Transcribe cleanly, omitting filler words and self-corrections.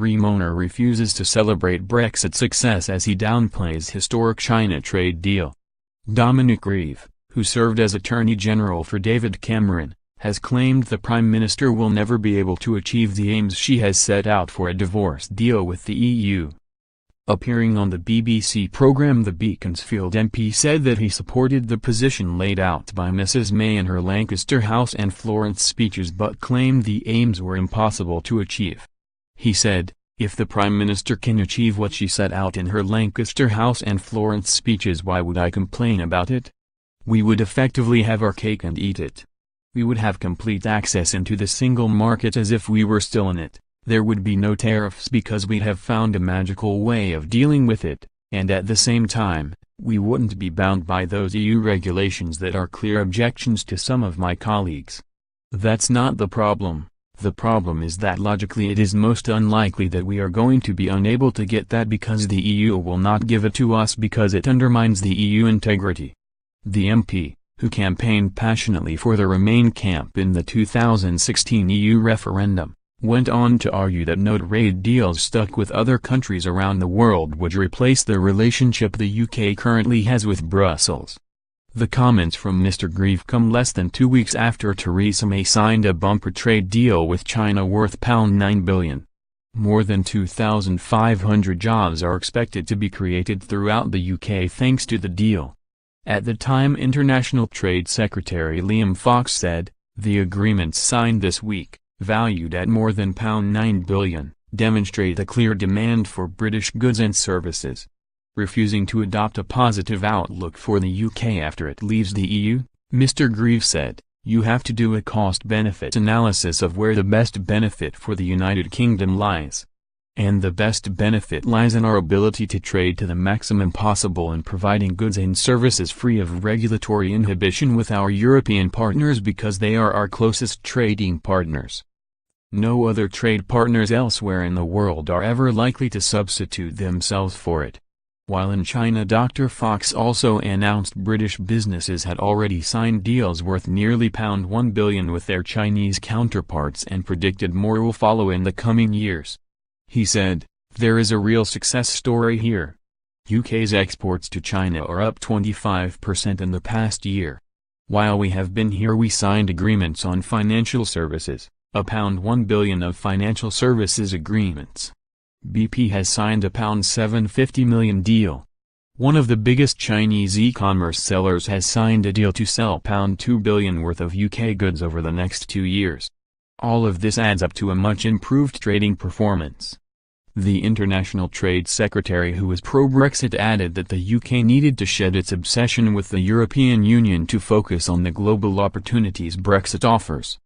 Remoaner refuses to celebrate Brexit success as he downplays historic China trade deal. Dominic Grieve, who served as Attorney General for David Cameron, has claimed the Prime Minister will never be able to achieve the aims she has set out for a divorce deal with the EU. Appearing on the BBC programme The Beaconsfield MP said that he supported the position laid out by Mrs May in her Lancaster House and Florence speeches but claimed the aims were impossible to achieve. He said, "If the Prime Minister can achieve what she set out in her Lancaster House and Florence speeches, why would I complain about it? We would effectively have our cake and eat it. We would have complete access into the single market as if we were still in it. There would be no tariffs because we'd have found a magical way of dealing with it, and at the same time, we wouldn't be bound by those EU regulations that are clear objections to some of my colleagues. That's not the problem. The problem is that logically it is most unlikely that we are going to be unable to get that because the EU will not give it to us because it undermines the EU integrity." The MP, who campaigned passionately for the Remain camp in the 2016 EU referendum, went on to argue that no trade deals stuck with other countries around the world would replace the relationship the UK currently has with Brussels. The comments from Mr Grieve come less than 2 weeks after Theresa May signed a bumper trade deal with China worth £9 billion. More than 2,500 jobs are expected to be created throughout the UK thanks to the deal. At the time, International Trade Secretary Liam Fox said, "The agreements signed this week, valued at more than £9 billion, demonstrate a clear demand for British goods and services." Refusing to adopt a positive outlook for the UK after it leaves the EU, Mr Grieve said, "You have to do a cost-benefit analysis of where the best benefit for the United Kingdom lies. And the best benefit lies in our ability to trade to the maximum possible in providing goods and services free of regulatory inhibition with our European partners because they are our closest trading partners. No other trade partners elsewhere in the world are ever likely to substitute themselves for it." While in China, Dr. Fox also announced British businesses had already signed deals worth nearly £1 billion with their Chinese counterparts and predicted more will follow in the coming years. He said, "There is a real success story here. UK's exports to China are up 25% in the past year. While we have been here, we signed agreements on financial services, £1 billion of financial services agreements. BP has signed a £750 million deal. One of the biggest Chinese e-commerce sellers has signed a deal to sell £2 billion worth of UK goods over the next 2 years. All of this adds up to a much improved trading performance." The International Trade Secretary, who was pro-Brexit, added that the UK needed to shed its obsession with the European Union to focus on the global opportunities Brexit offers.